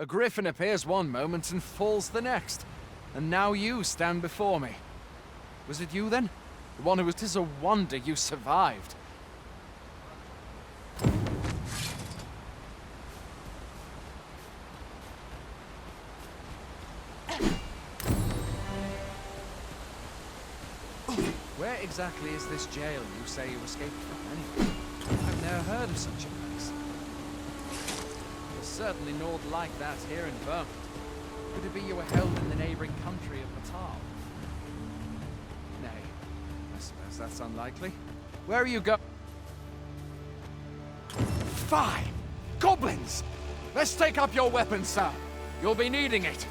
A griffin appears one moment and falls the next. And now you stand before me. Was it you then? The one who was... 'Tis a wonder you survived. Where exactly is this jail you say you escaped from, anyway? I've never heard of such a place. There's certainly naught like that here in Vermont. Could it be you were held in the neighboring country of Natal? Nay, I suppose that's unlikely. Where are you go? Fine! Goblins! Let's take up your weapons, sir. You'll be needing it.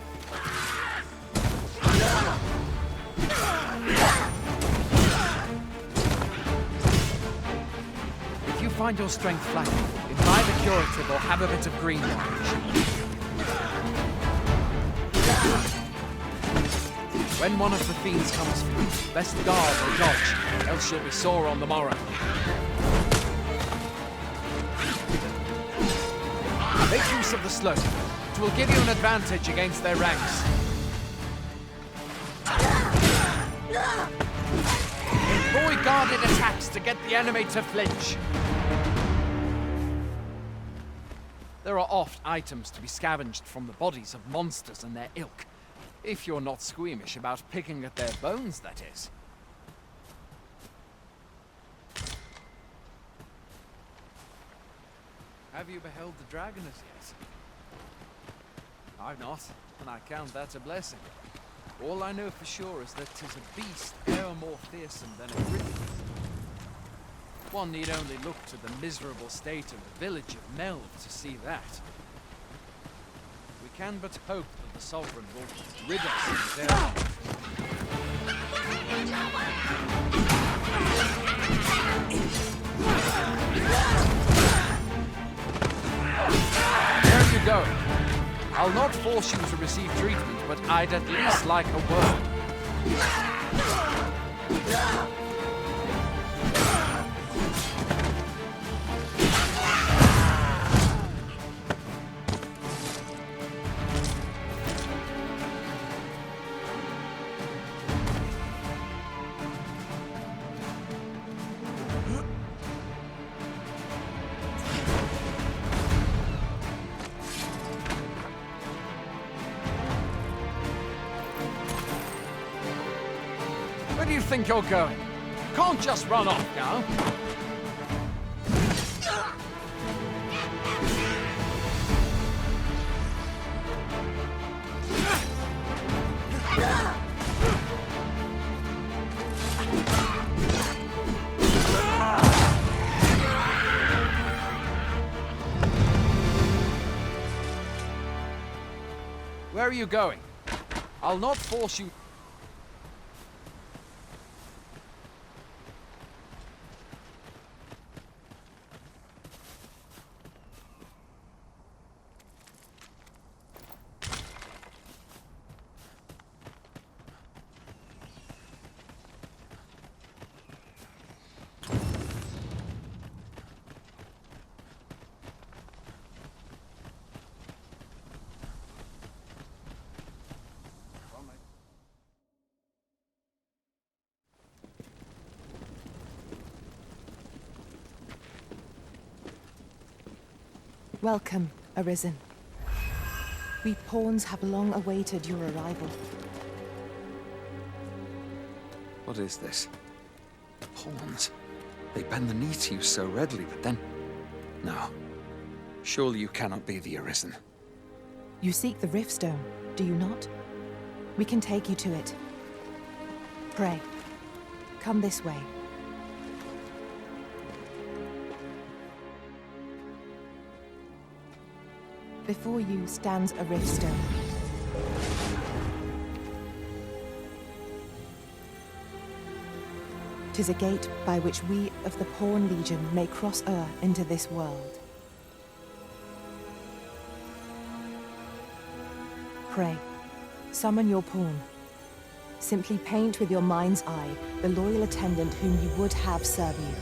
If you find your strength flagging, imbibe a curative or have a bit of green orange. When one of the fiends comes for you, best guard or dodge, else you'll be sore on the morrow. Make use of the slope. It will give you an advantage against their ranks. Employ guarded attacks to get the enemy to flinch. There are oft items to be scavenged from the bodies of monsters and their ilk. If you're not squeamish about picking at their bones, that is. Have you beheld the dragon as yet? I've not, and I count that a blessing. All I know for sure is that 'tis a beast ever more fearsome than a griffin. One need only look to the miserable state of the village of Melv to see that. We can but hope that the Sovereign will rid us of his error. Where are you going? I'll not force you to receive treatment, but I'd at least like a word. Where do you think you're going? Can't just run off now. Where are you going? I'll not force you. Welcome, Arisen. We pawns have long awaited your arrival. What is this? Pawns? They bend the knee to you so readily, but then... No. Surely you cannot be the Arisen. You seek the Riftstone, do you not? We can take you to it. Pray, come this way. Before you stands a Riftstone. Tis a gate by which we of the Pawn Legion may cross into this world. Pray, summon your pawn. Simply paint with your mind's eye the loyal attendant whom you would have serve you.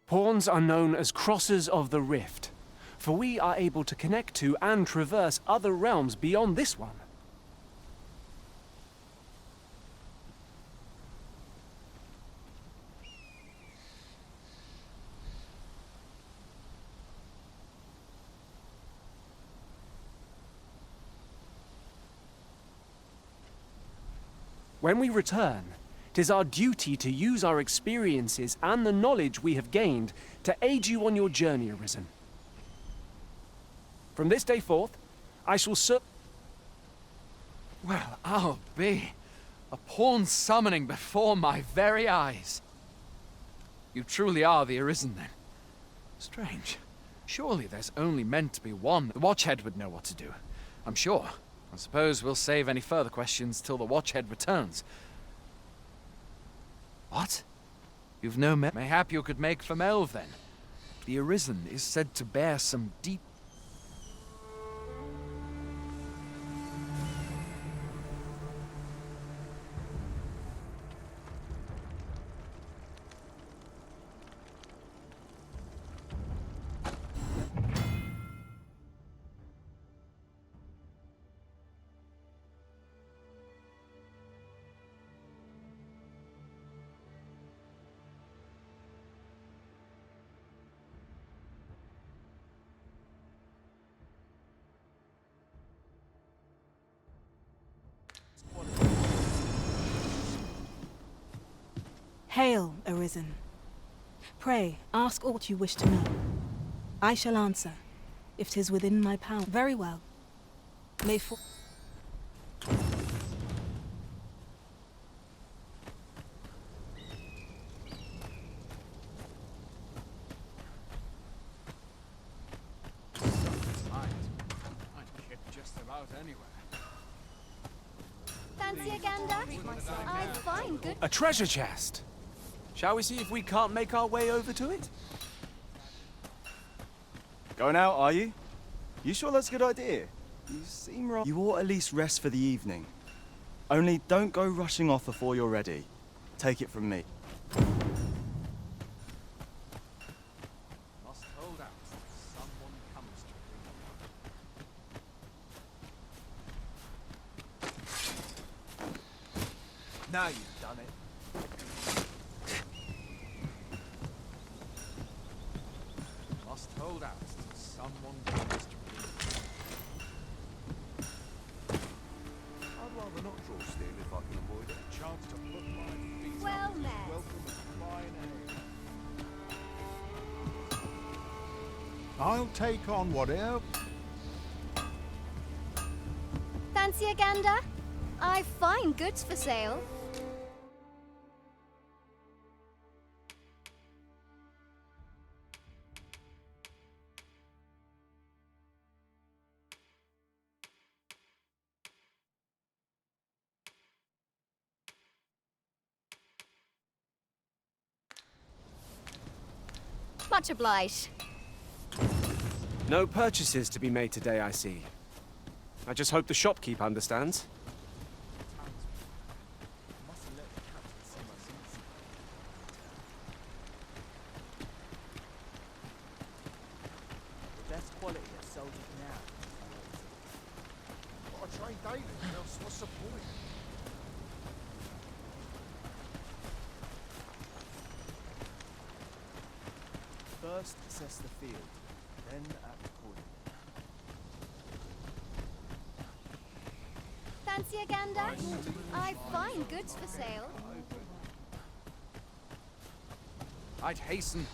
Pawns are known as crossers of the rift, for we are able to connect to and traverse other realms beyond this one. When we return, 'tis our duty to use our experiences and the knowledge we have gained to aid you on your journey, Arisen. From this day forth, I shall serve. Well, I'll be. A pawn summoning before my very eyes. You truly are the Arisen, then. Strange. Surely there's only meant to be one. The Watchhead would know what to do, I'm sure. I suppose we'll save any further questions till the Watchhead returns. What? You've no Mayhap you could make for Melv, then. The Arisen is said to bear some deep... Hail, Arisen. Pray, ask aught you wish to know. I shall answer, if 'tis within my power. Very well. May for... I'd get just about anywhere. Fancy a gander? I find good. A treasure chest! Shall we see if we can't make our way over to it? Going out, are you? You sure that's a good idea? You seem right. You ought at least rest for the evening. Only don't go rushing off before you're ready. Take it from me. Must hold out till someone comes to me. Now you've done it. Must hold out till someone comes to me. I'd rather not draw steel if I can avoid it. Chance to put my feet Well up. met. Welcome to flying air. I'll take on whatever. Fancy a gander? I find goods for sale. Much obliged. No purchases to be made today, I see. I just hope the shopkeep understands. Best quality of soldiers now. Got to train daily, else what's the point? First, assess the field, then act accordingly. Fancy a gander? I find goods for sale. I'd hasten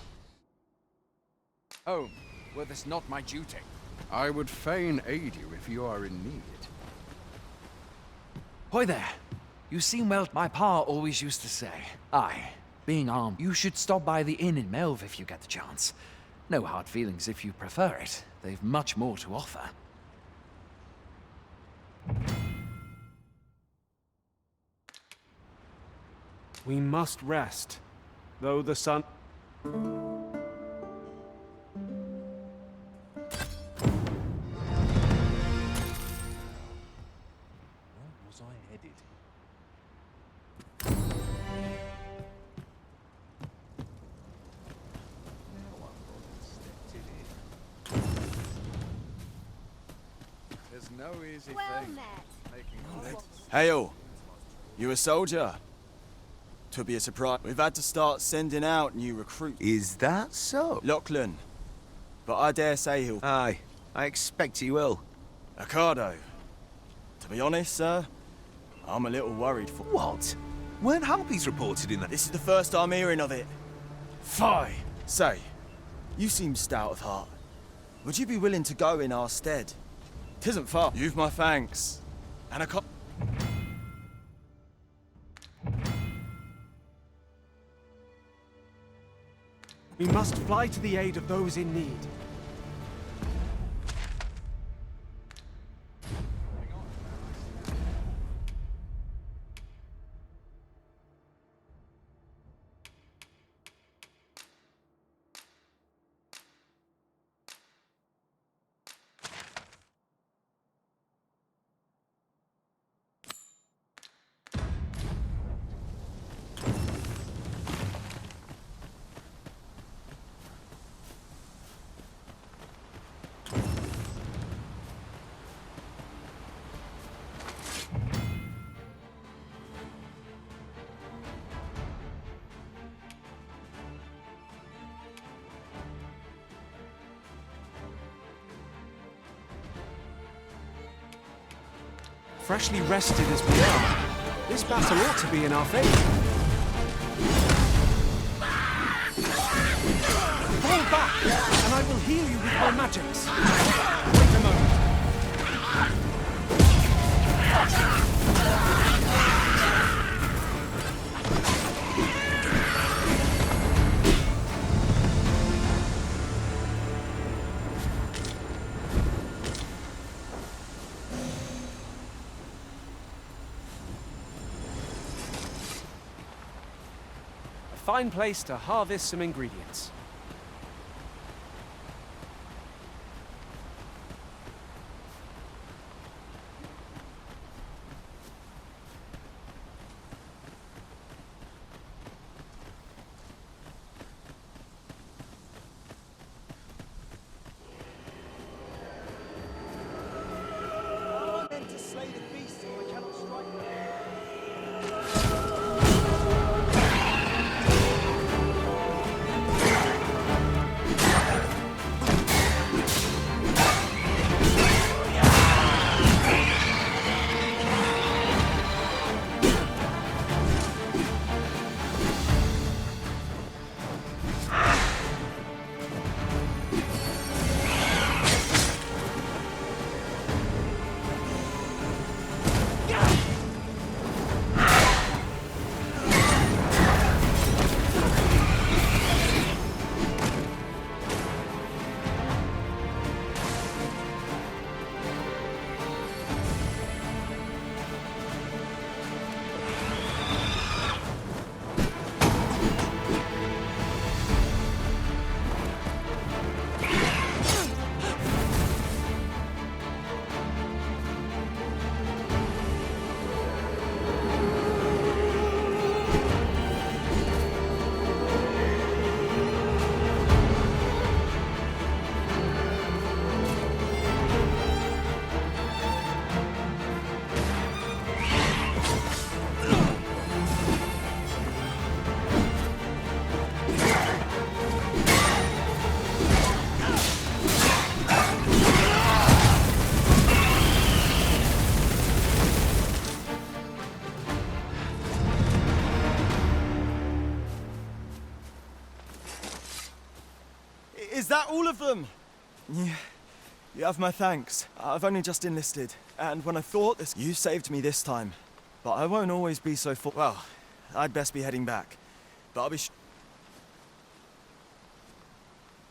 home, were this not my duty. I would fain aid you if you are in need. Hoy there. You seem well. My pa always used to say, aye, being armed, you should stop by the inn in Melv if you get the chance. No hard feelings if you prefer it. They've much more to offer. We must rest, though the sun... Where was I headed? no easy Well thing. met. Making Hail, you a soldier? To be a surprise. We've had to start sending out new recruits. Is that so? Lachlan. But I dare say he'll... Aye, I expect he will. Ricardo. To be honest, sir, I'm a little worried for... What? Weren't harpies reported in that? This is the first I'm hearing of it. Fie! Say, you seem stout of heart. Would you be willing to go in our stead? 'Tisn't far. You've my thanks. And a co... We must fly to the aid of those in need. Freshly rested as we are, this battle ought to be in our favor. Fall back, and I will heal you with my magics. Wait a moment. Fine place to harvest some ingredients. meant to slay the beast so I cannot strike them. Is that all of them? Yeah. You have my thanks. I've only just enlisted, and when I thought this... You saved me this time. But I won't always be so full... Well, I'd best be heading back. But I'll be...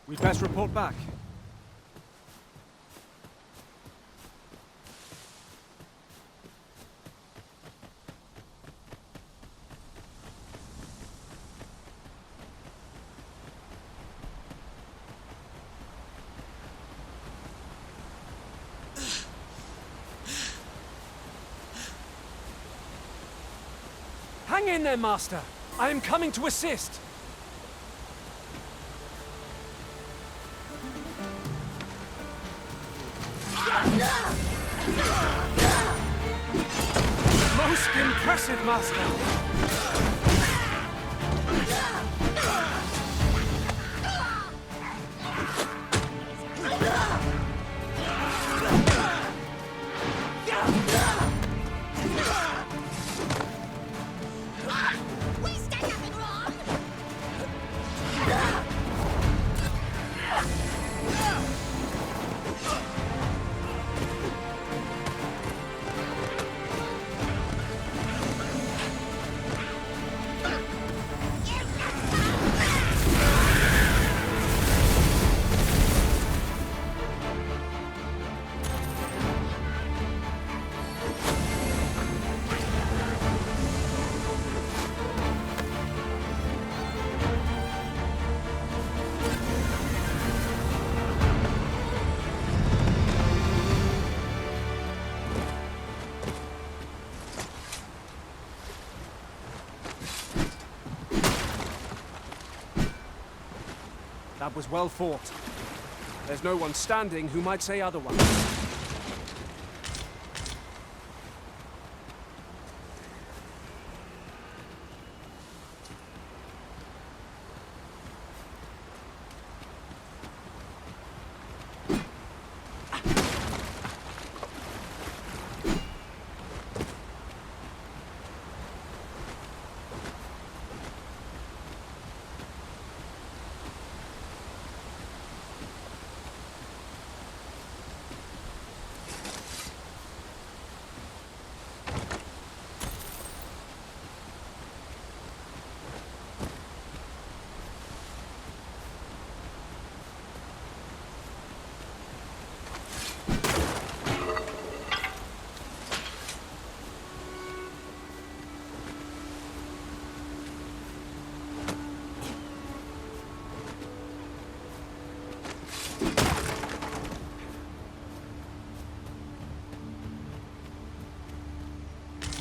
We'd best report back. Hang in there, Master. I am coming to assist. Most impressive, Master. We stand nothing wrong! That was well fought. There's no one standing who might say otherwise.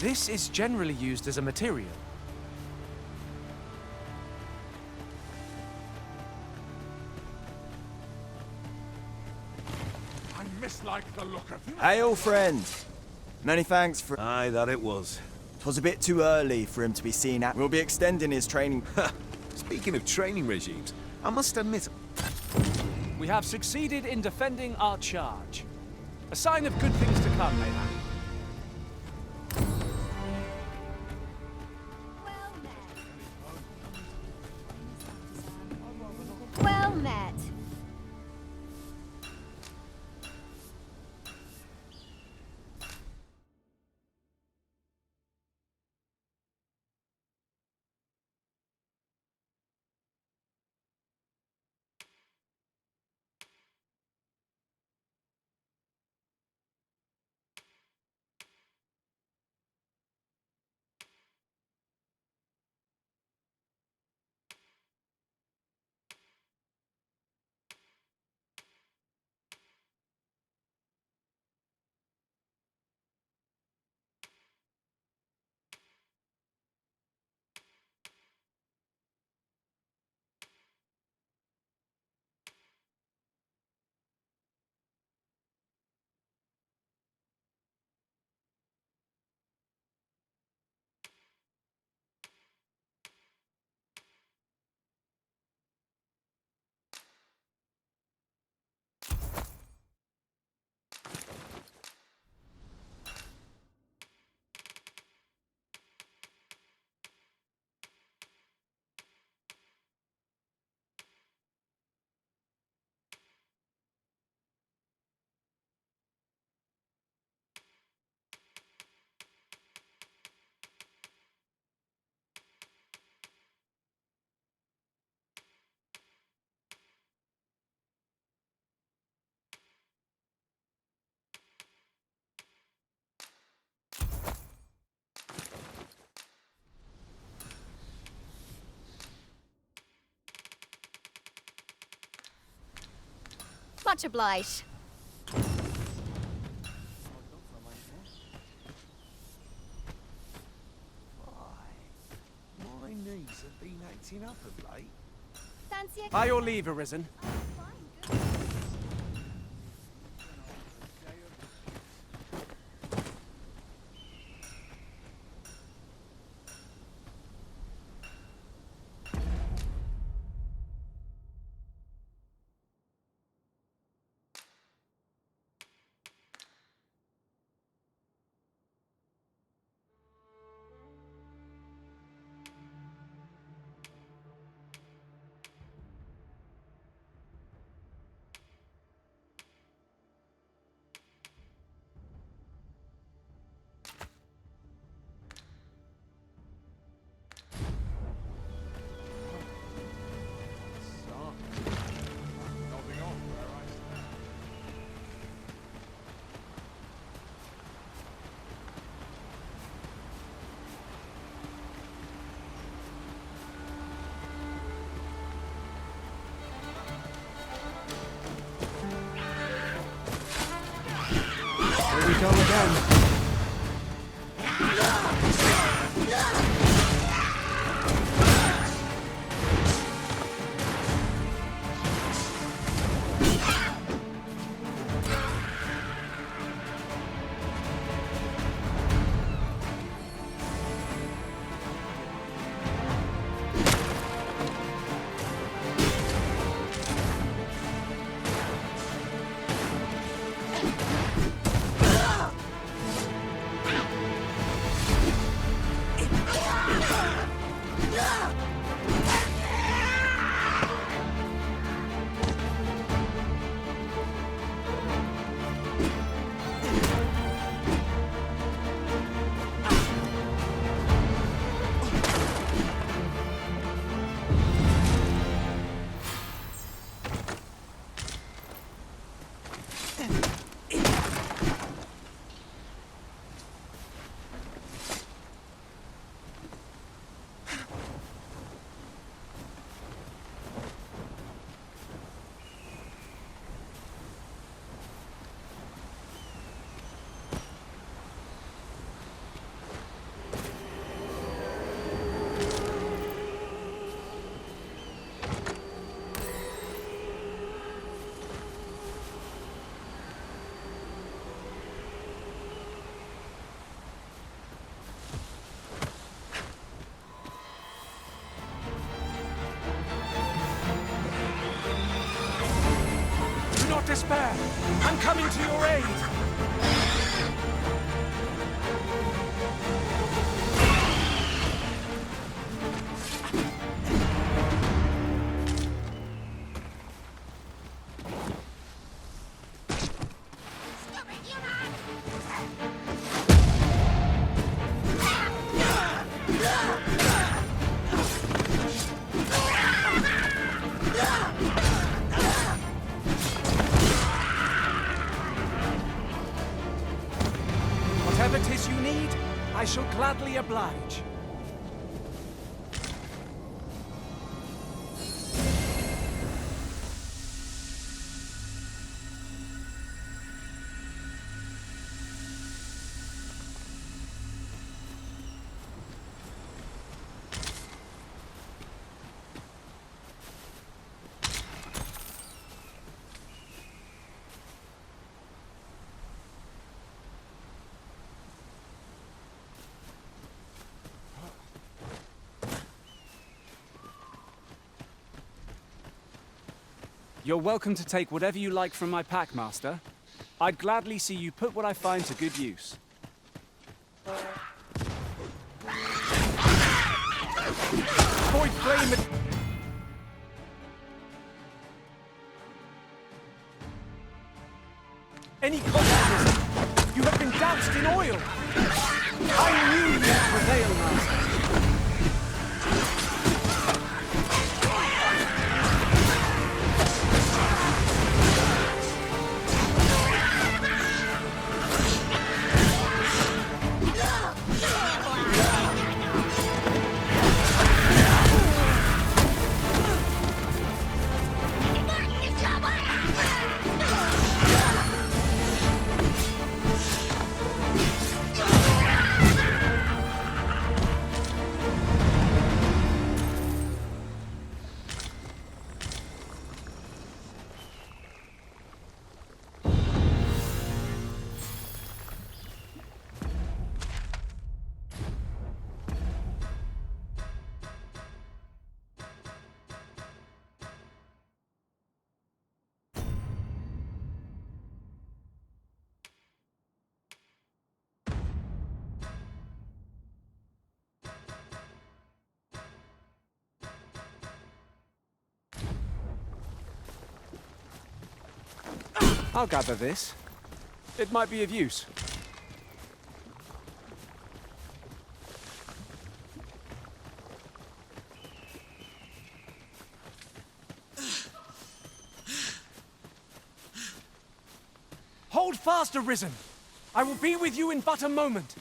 This is generally used as a material. I mislike the look of you. Hail, friend. Many thanks for... Aye, that it was. 'Twas a bit too early for him to be seen at. We'll be extending his training. Speaking of training regimes, I must admit, We have succeeded in defending our charge. A sign of good things to come, mayhap. Well met. Much obliged. my knees have been acting up of late. Fancy a... By your leave, Arisen. Fine, good. Go again. Do not despair. I'm coming to your aid. Whatever 'tis you need, I shall gladly oblige. You're welcome to take whatever you like from my pack, Master. I'd gladly see you put what I find to good use. Void flame and... Any contact, you have been doused in oil! I knew you'd prevail, Master. I'll gather this. It might be of use. Hold fast, Arisen! I will be with you in but a moment.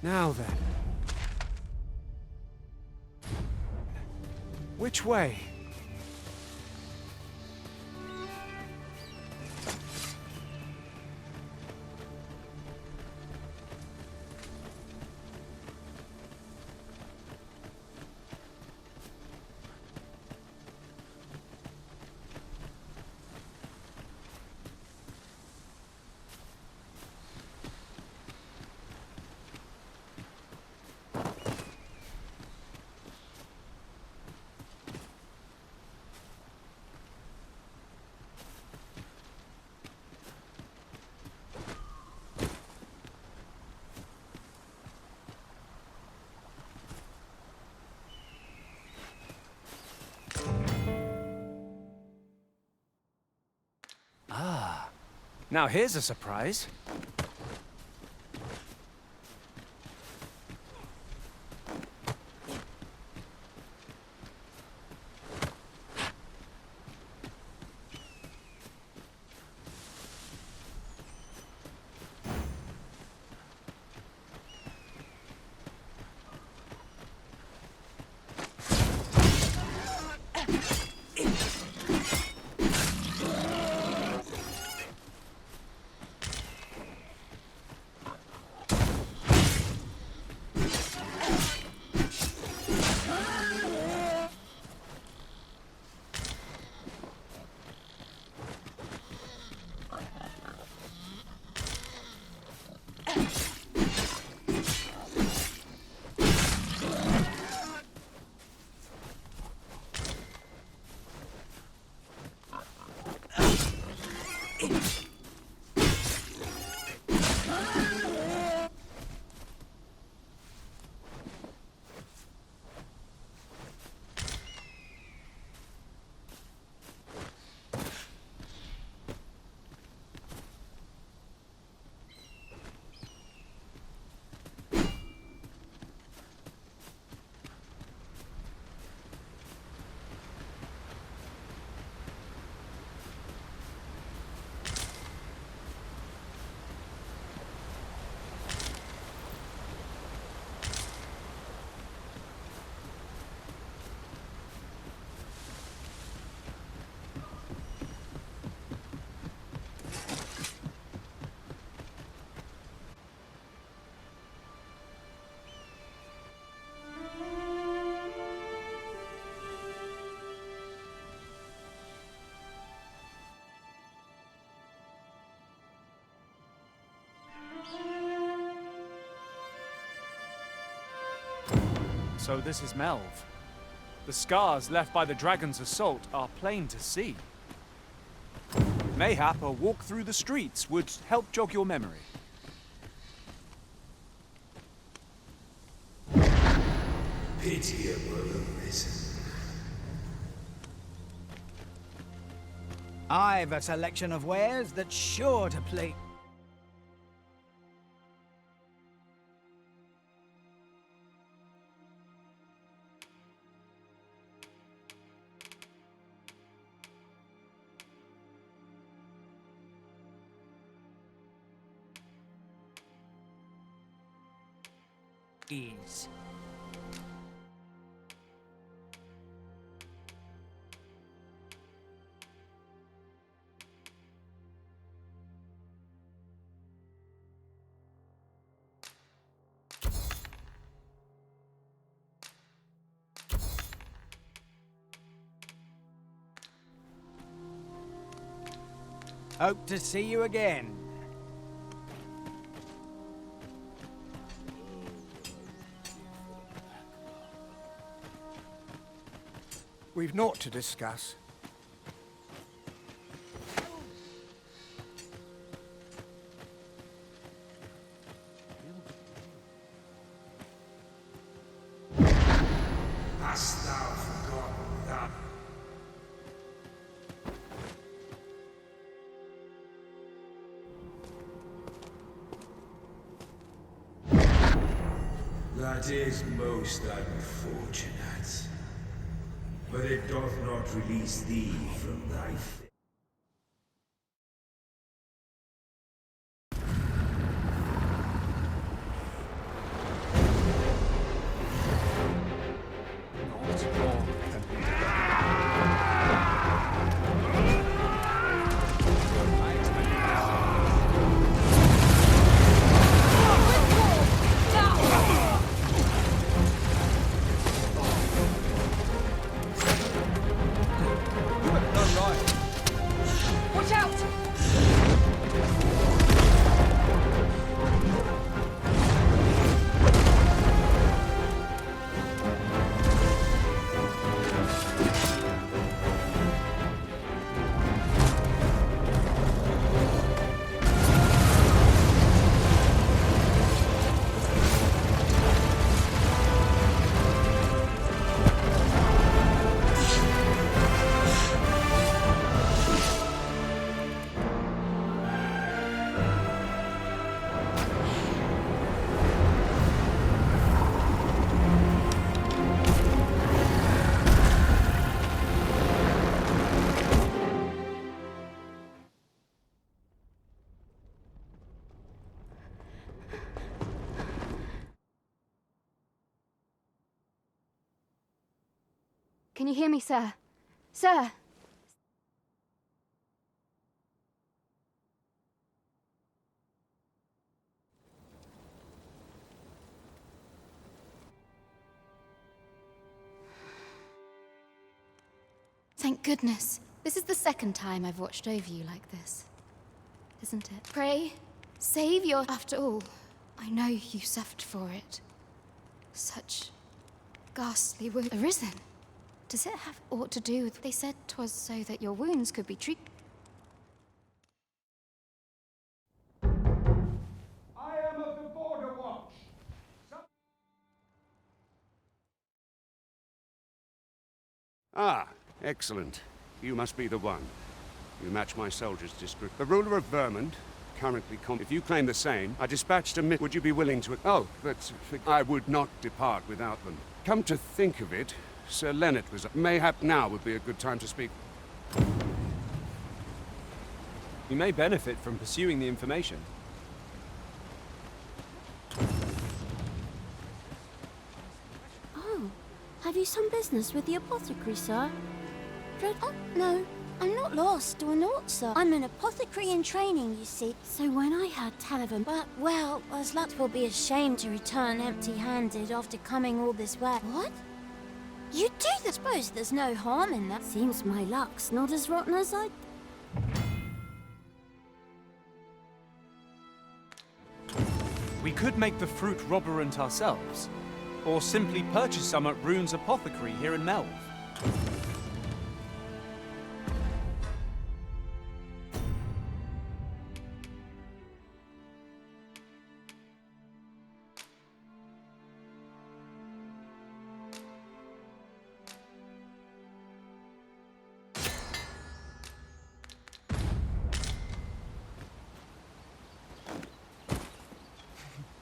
Now then. Which way? Now here's a surprise. So this is Melv. The scars left by the dragon's assault are plain to see. Mayhap a walk through the streets would help jog your memory. Pitiable arisen. I've a selection of wares that's sure to please. Ease. Hope to see you again. We've naught to discuss. Hast thou forgotten that? That is most unfortunate. But it doth not release thee from thy fate. Can you hear me, sir? Sir! Thank goodness. This is the second time I've watched over you like this. Isn't it? Pray, save your... After all, I know you suffered for it. Such ghastly wounds. Arisen? Does it have aught to do with... They said 'twas so that your wounds could be treated. I am of the Border Watch. Ah, excellent. You must be the one. You match my soldiers' district. The ruler of Vermont, currently If you claim the same, I dispatched a Would you be willing to... Oh, but I would not depart without them. Come to think of it, Sir Leonard was... Mayhap now would be a good time to speak. We may benefit from pursuing the information. Oh, have you some business with the apothecary, sir? Oh, no, I'm not lost or naught, sir. I'm an apothecary in training, you see. So when I heard tell of him, but, well, as luck will be ashamed to return empty-handed after coming all this way. What? You do that? Suppose there's no harm in that. Seems my luck's not as rotten as I... We could make the fruit robberant ourselves, or simply purchase some at Rune's apothecary here in Melve.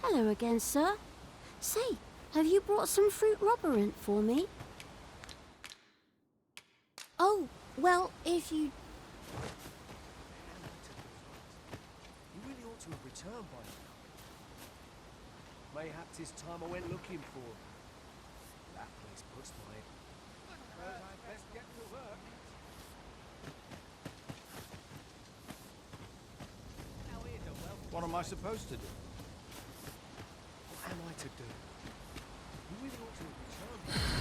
Hello again, sir. Say, have you brought some fruit robberant for me? Oh, well, if you... You really ought to have returned by now. Mayhap 'tis time I went looking for him. That place puts my... Well, I'd best get to work. What am I supposed to do? What am I to do? You really ought to have returned.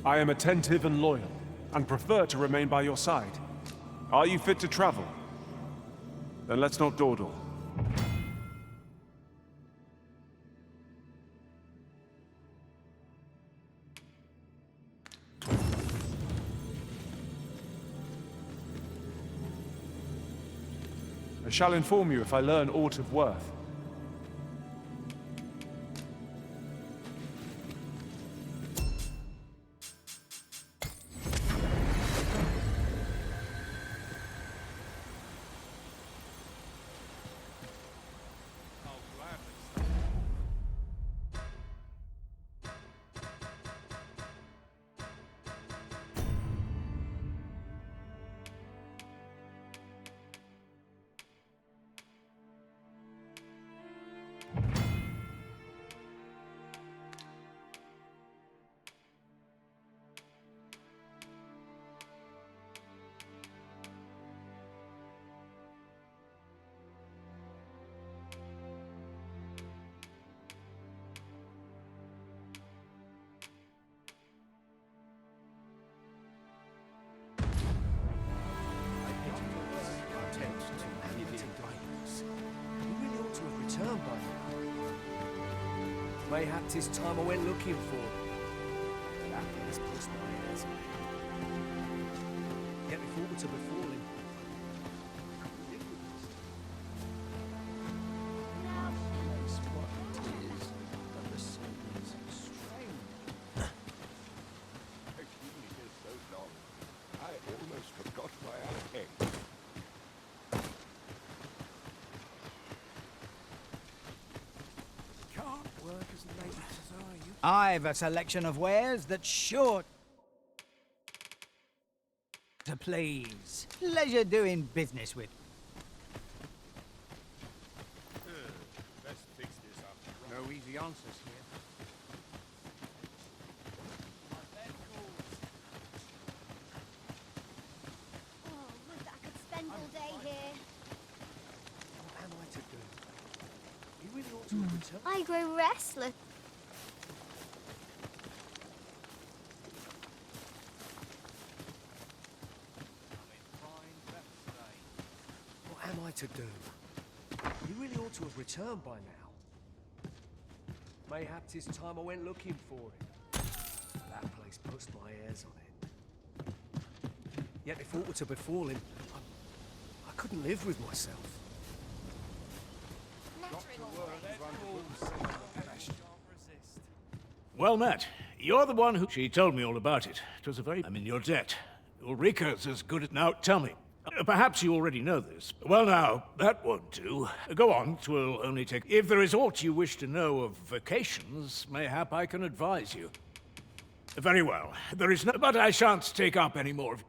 I am attentive and loyal, and prefer to remain by your side. Are you fit to travel? Then let's not dawdle. I shall inform you if I learn aught of worth. Mayhap 'tis time I went looking for them. That place puts my ears on it. Yet before to befalling. I've a selection of wares that's sure to please. Pleasure doing business with. Let's fix this up. No easy answers here. Oh, would I could spend all day here. What am I to do? You really ought to return. I grow restless. What am I to do? You really ought to have returned by now. Mayhap 'tis time I went looking for him. That place puts my ears on it. Yet if aught were to befall him, I couldn't live with myself. Well met. You're the one who... She told me all about it. It was a very... I'm in your debt. Ulrika's as good as... Now, tell me. Perhaps you already know this. Well now, that won't do. Go on, 'twill only take... If there is aught you wish to know of vacations, mayhap I can advise you. Very well. There is no... But I shan't take up any more of...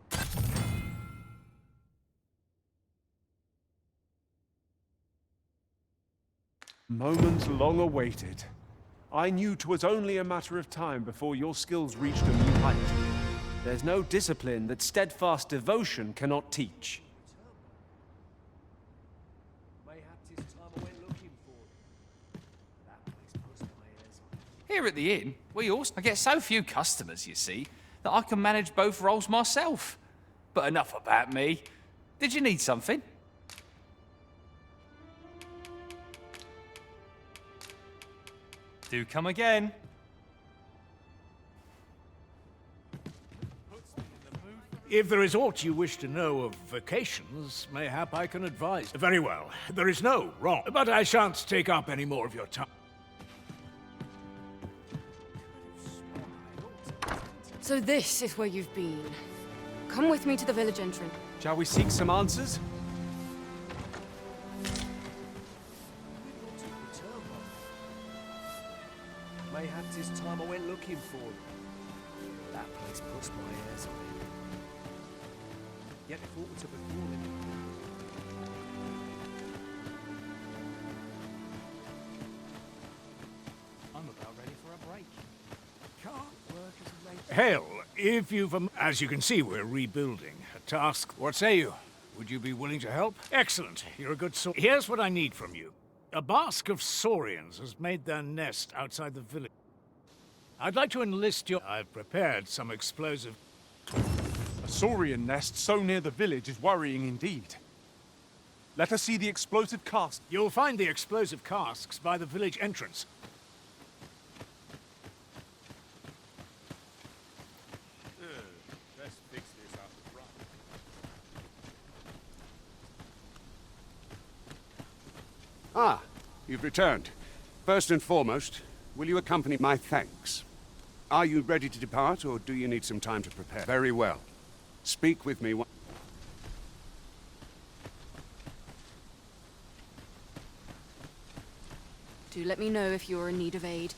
Moment long awaited. I knew 'twas only a matter of time before your skills reached a new height. There's no discipline that steadfast devotion cannot teach. Mayhap 'tis time I went looking for him. That place puts my ears on it. Here at the inn, I get so few customers, you see, that I can manage both roles myself. But enough about me. Did you need something? Do come again. If there is aught you wish to know of vacations, mayhap I can advise. Very well. There is no wrong. But I shan't take up any more of your time. So this is where you've been. Come with me to the village entrance. Shall we seek some answers? Mayhap 'tis time I went looking for him. That place puts my ears on it. Yet if aught were to befall him... I'm about ready for a break. Can't work as a late... Hail, if you've... As you can see, we're rebuilding. A task... What say you? Would you be willing to help? Excellent. You're a good sort. Here's what I need from you. A basque of saurians has made their nest outside the village. I'd like to enlist your... I've prepared some explosive... A saurian nest so near the village is worrying indeed. Let us see the explosive cask. You'll find the explosive casks by the village entrance. Let's fix this up front. Ah, you've returned. First and foremost, will you accompany my thanks? Are you ready to depart, or do you need some time to prepare? Very well. Speak with me. Do let me know if you're in need of aid.